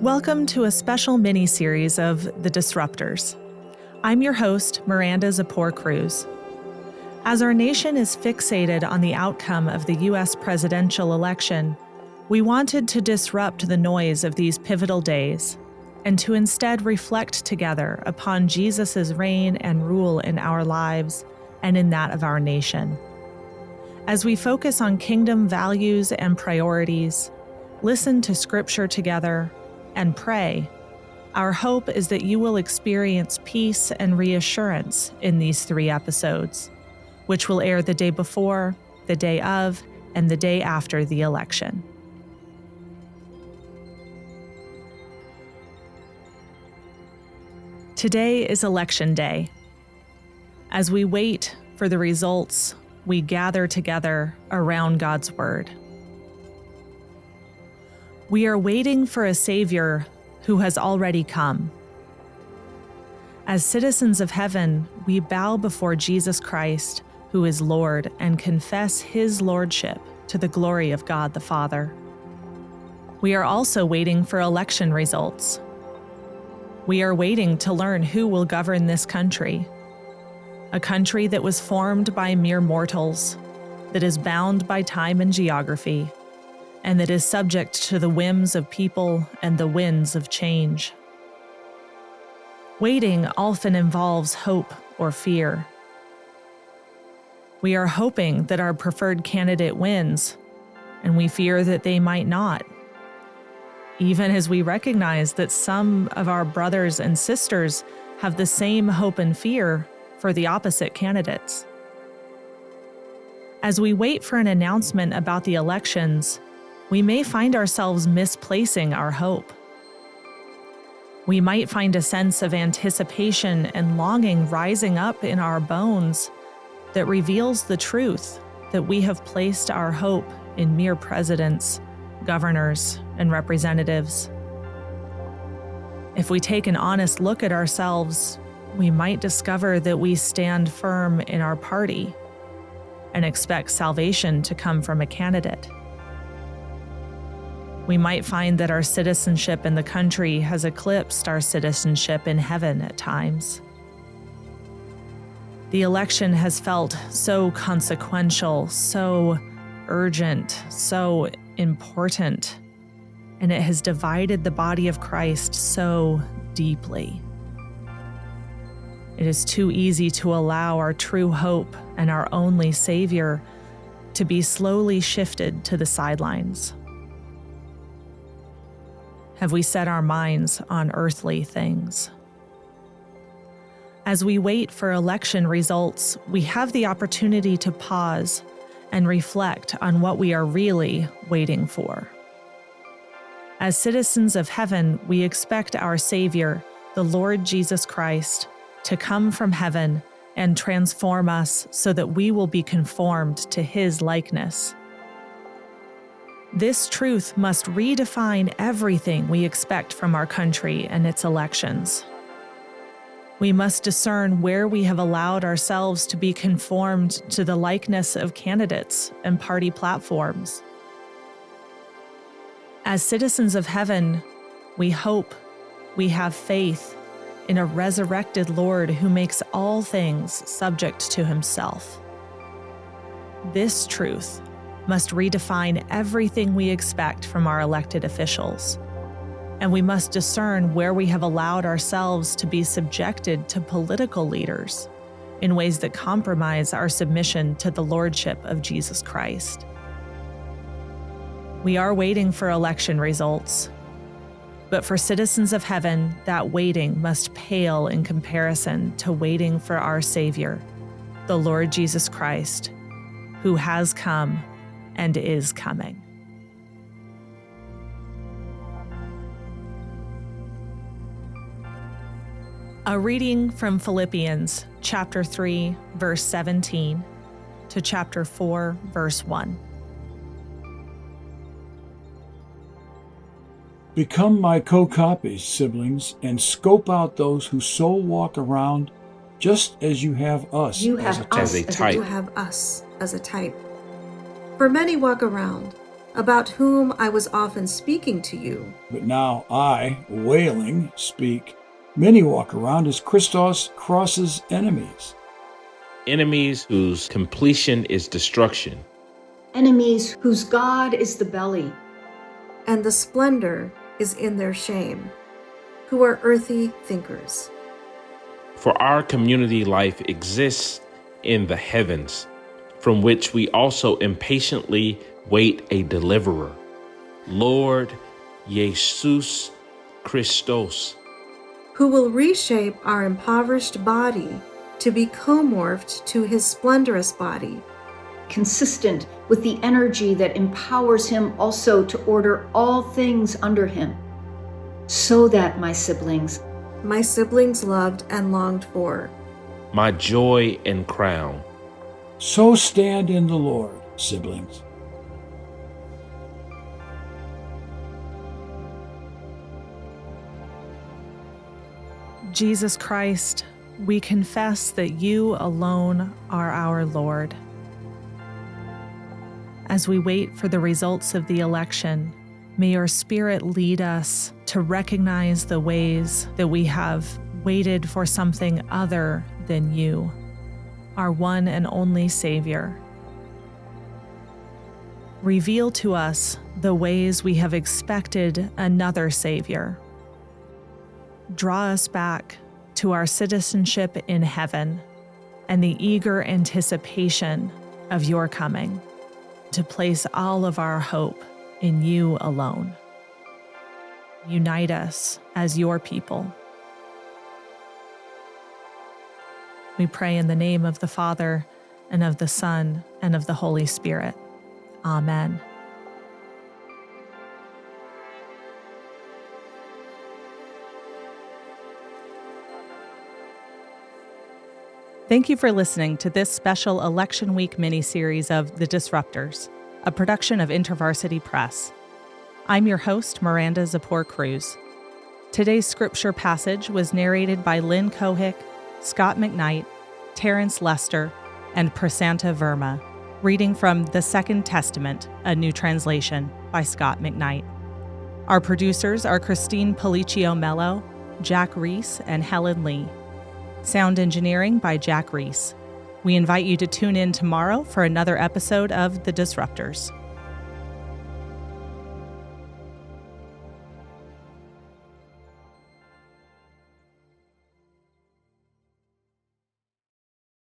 Welcome to a special mini-series of The Disruptors. I'm your host, Miranda Zapor Cruz. As our nation is fixated on the outcome of the U.S. presidential election, we wanted to disrupt the noise of these pivotal days and to instead reflect together upon Jesus' reign and rule in our lives and in that of our nation. As we focus on kingdom values and priorities, listen to Scripture together, and pray, our hope is that you will experience peace and reassurance in these 3 episodes, which will air the day before, the day of, and the day after the election. Today is Election Day. As we wait for the results, we gather together around God's Word. We are waiting for a Savior who has already come. As citizens of heaven, we bow before Jesus Christ, who is Lord, and confess His Lordship to the glory of God the Father. We are also waiting for election results. We are waiting to learn who will govern this country, a country that was formed by mere mortals, that is bound by time and geography, and that is subject to the whims of people and the winds of change. Waiting often involves hope or fear. We are hoping that our preferred candidate wins, and we fear that they might not, even as we recognize that some of our brothers and sisters have the same hope and fear for the opposite candidates. As we wait for an announcement about the elections, we may find ourselves misplacing our hope. We might find a sense of anticipation and longing rising up in our bones that reveals the truth that we have placed our hope in mere presidents, governors, and representatives. If we take an honest look at ourselves, we might discover that we stand firm in our party and expect salvation to come from a candidate. We might find that our citizenship in the country has eclipsed our citizenship in heaven at times. The election has felt so consequential, so urgent, so important, and it has divided the body of Christ so deeply. It is too easy to allow our true hope and our only Savior to be slowly shifted to the sidelines. Have we set our minds on earthly things? As we wait for election results, we have the opportunity to pause and reflect on what we are really waiting for. As citizens of heaven, we expect our Savior, the Lord Jesus Christ, to come from heaven and transform us so that we will be conformed to His likeness. This truth must redefine everything we expect from our country and its elections. We must discern where we have allowed ourselves to be conformed to the likeness of candidates and party platforms. As citizens of heaven, we hope, we have faith in a resurrected Lord who makes all things subject to Himself. This truth must redefine everything we expect from our elected officials, and we must discern where we have allowed ourselves to be subjected to political leaders in ways that compromise our submission to the Lordship of Jesus Christ. We are waiting for election results, but for citizens of heaven, that waiting must pale in comparison to waiting for our Savior, the Lord Jesus Christ, who has come and is coming. A reading from Philippians chapter 3, verse 17 to chapter 4, verse 1. Become my co-copies, siblings, and scope out those who so walk around just as you have us You as have a us type. as you have us as a type. For many walk around about whom I was often speaking to you. But now I, wailing, speak. Many walk around as Christos crosses enemies. Enemies whose completion is destruction. Enemies whose God is the belly. And the splendor is in their shame, who are earthly thinkers. For our community life exists in the heavens, from which we also impatiently wait a deliverer, Lord Jesus Christos, who will reshape our impoverished body to be co-morphed to his splendorous body, consistent with the energy that empowers him also to order all things under him, so that my siblings loved and longed for, my joy and crown. So stand in the Lord, siblings. Jesus Christ, we confess that you alone are our Lord. As we wait for the results of the election, may your Spirit lead us to recognize the ways that we have waited for something other than you, our one and only Savior. Reveal to us the ways we have expected another Savior. Draw us back to our citizenship in heaven and the eager anticipation of your coming, to place all of our hope in you alone. Unite us as your people. We pray in the name of the Father, and of the Son, and of the Holy Spirit. Amen. Thank you for listening to this special Election Week mini-series of The Disruptors, a production of InterVarsity Press. I'm your host, Miranda Zapor Cruz. Today's scripture passage was narrated by Lynn Kohick, Scott McKnight, Terrence Lester, and Prasanta Verma, reading from The Second Testament, a new translation by Scott McKnight. Our producers are Christine Policcio Mello, Jack Reese, and Helen Lee. Sound engineering by Jack Reese. We invite you to tune in tomorrow for another episode of The Disruptors.